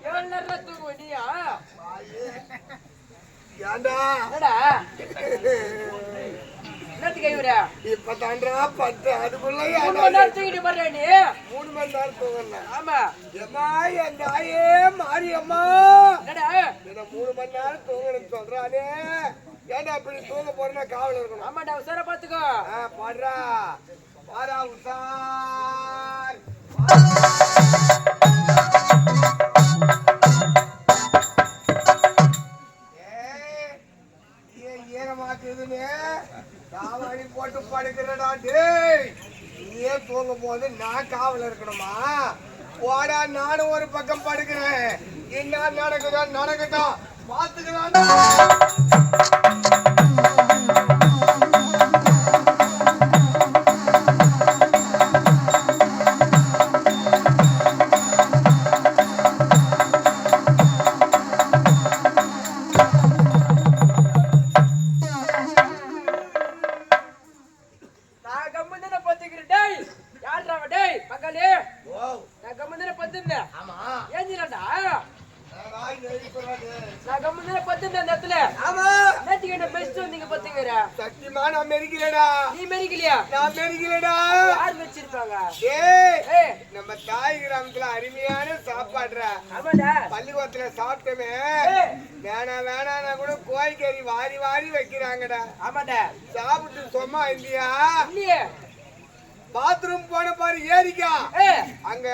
எவ்வளவு நேரம் தூங்குவ நீயா? ஏண்டா என்னத்துக்கு கைவிட இப்ப தாண்டா 10 அதுக்குள்ள 3 மணி நேரம் தூங்கிட்டு போற நீ. 3 மணி நேரம் தூங்கணும். ஆமா எம்மா என் தாயே மாரியம்மா, என்னடா என்ன 3 மணி நேரம் தூங்கணும்னு சொல்றானே. ஏண்டா இப்படி தூங்க போறேன்னா காவல் இருக்கணும். ஆமாடா உசார பாத்துக்கோ. பாடுறா பாரா உசார் ஈரமாக்குதுன்னு காவடி போட்டு படுக்கிறடா. டேய் நீயே தூங்கும் போது நான் காவல் இருக்கணுமா? போடா, நானும் ஒரு பக்கம் படுக்கிறேன். என்ன நடக்குதோ நடக்கட்டும், பாத்துக்கலாம். நம்ம தாய் கிராமத்துல அருமையான சாப்பாடுறா. பள்ளிக்கூடத்துல சாப்பிட்டோமே, வேணா வேணான்னா கூட கோழிக்கறி வாரி வாரி வைக்கிறாங்கடா. ஆமாடா, சாப்பிட்டு சும்மா இல்லையா? பாத்ரூம் போன பாரு ஏரிக்கா, அங்க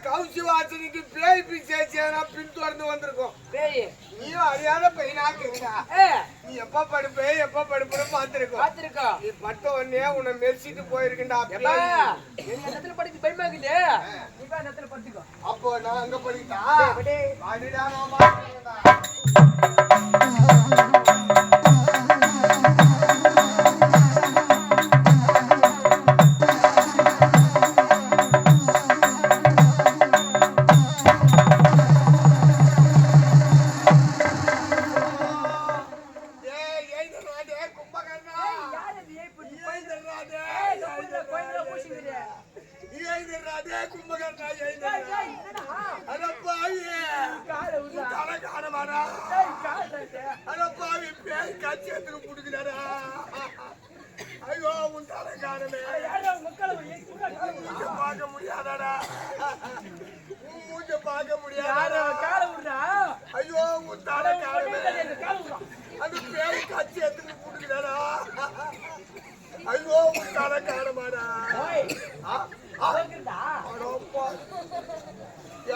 கவுசி வாசனைக்கு பேய் பிச்சேனா பின் தொடர்ந்து வந்திருக்கும். நீயும் அறியாத பெயினாக்குறா. நீ எப்ப படுப்புன்னு பாத்துருக்கோம். நீ பட்ட உடனே உன்னை மெரிச்சிட்டு போயிருக்கா. அப்போ நான் அங்க படிக்கிட்டா ஐயோ உன் தலைக்காரமே, பார்க்க முடியாதாடா, மூஞ்ச பார்க்க முடியாதா? ஐயோ உன் தலைக்காரமே, அது பேய் கட்சி எடுத்துட்டு புடுக்கிறாரா? ஐயோ உன் தலைக்காரமாடா.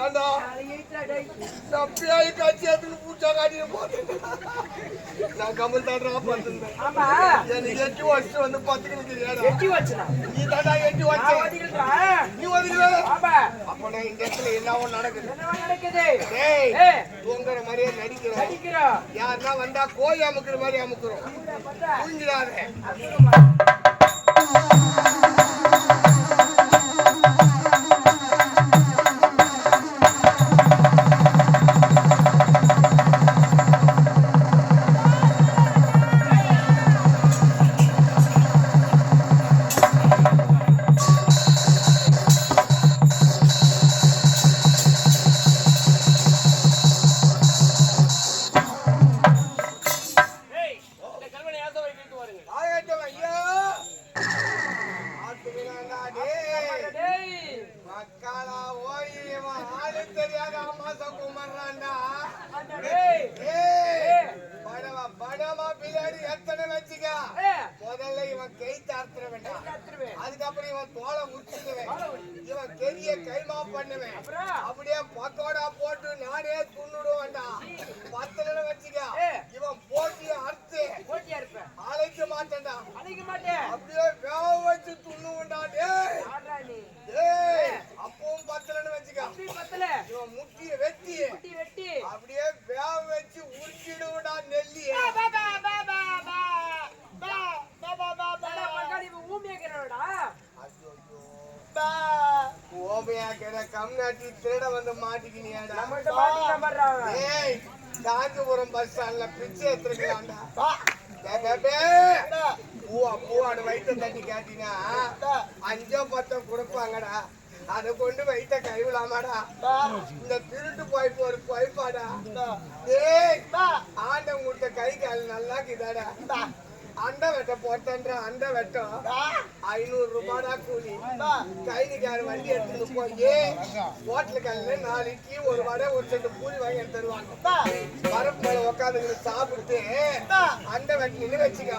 ஏண்டா பேய் கட்சி எடுத்துட்டு பூச்சா காட்டிய போது நான் கமல் தாண்டா பார்த்துருந்தேன். எனக்கு 8 வருஷம் வந்து பத்துக்கிட்டு நீ தாண்டா 8 வருஷம் நீ ஒதுக்கிறேன். அப்ப நான் இந்த இடத்துல எல்லாம் நடக்குது. தூங்குற மாதிரியே நடிக்கிறோம். யாருன்னா வந்தா கோழி அமுக்குற மாதிரி அமுக்குறோம். தூங்கிடாத. முதல்ல இவன் கை தார்த்திர வேண்டாம், அதுக்கப்புறம் இவன் தோலை உச்சிடுவேன், இவன் பெரிய கைமா பண்ணுவேன், அப்படியே பக்கோடா போட்டு நானே துண்ணுடுவேன்டா. 10 நிலை வச்சுக்க, இவன் போட்டிய அறுத்து அழைக்க மாட்டேன்டா, அப்படியே வேக வச்சு துண்ணுவேன்டா. அப்பவும் 10 நிலை வச்சுக்க, இவன் முட்டிய வெட்டி அப்படியே வேக வச்சு உருக்கிடுவேன்டா நெல்லிய. திருட வந்து மாட்டிக்கினியாடா. காஞ்சிபுரம் பஸ் ஸ்டாண்ட்ல பிச்சை எடுத்துருக்கலாம்டா. பூவாடு வயிற்று தட்டி காட்டினா 5 10 கொடுப்பாங்கடா. அதை கொண்டு வைத்த கைவிடாமாடா இந்த திருட்டு போய்ப்பு ஒரு போய்ப்பாடா ஆண்டம் கொடுத்த கை கால் நல்லா கிதாடா அண்டை வெட்ட போட்டன்ற அண்டை வெட்டம் 500 ரூபாடா கூலி கைனிக்கார வண்டி எடுத்துட்டு போய் ஹோட்டலு கல்ல 4 இட்லி ஒரு வடை ஒரு செட்டு பூரி வாங்கி எடுத்து தருவாங்க பரப்பு மேல உட்காந்து சாப்பிட்டு அண்டை வெட்டினு வச்சுக்க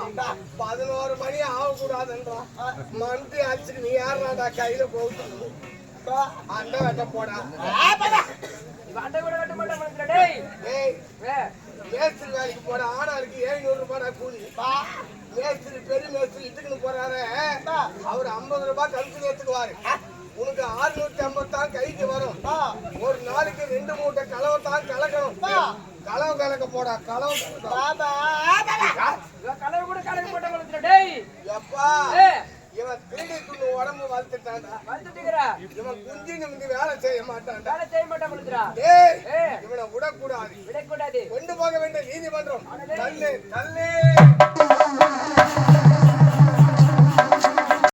11 மணி ஆகக்கூடாதுன்றா மந்தி அடிச்சுட்டு நீ யாருடா கையில போகுது அண்டை வெட்ட போடா அண்டை கூட வெட்ட மாட்டேன் டேய் மேஸ்திரி வேலைக்கு போற ஆனாளுக்கு 700 ரூபாய் கூலி மேஸ்திரி பெரிய மேஸ்திரி இட்டுக்குன்னு போறாரு அவர் 50 ரூபாய் கழுத்து ஏத்துக்குவாரு உனக்கு 650 தான் கைக்கு வரும் ஒரு நாளைக்கு 2 மூட்டை கலவை தான் கலக்கணும் கலவை கலக்க போடா கலவை கலவை கூட கலக்க போட்டேன் டேய் எப்பா இவன் திருடி துண்ணு உடம்பு வளர்த்துட்டான்டா இவன் குஞ்சு நிமிந்து வேலை செய்ய மாட்டான்டா இவனை விடக்கூடாது விடக்கூடாது கொண்டு போக வேண்டிய நீதிமன்றம் தள்ளு தள்ளு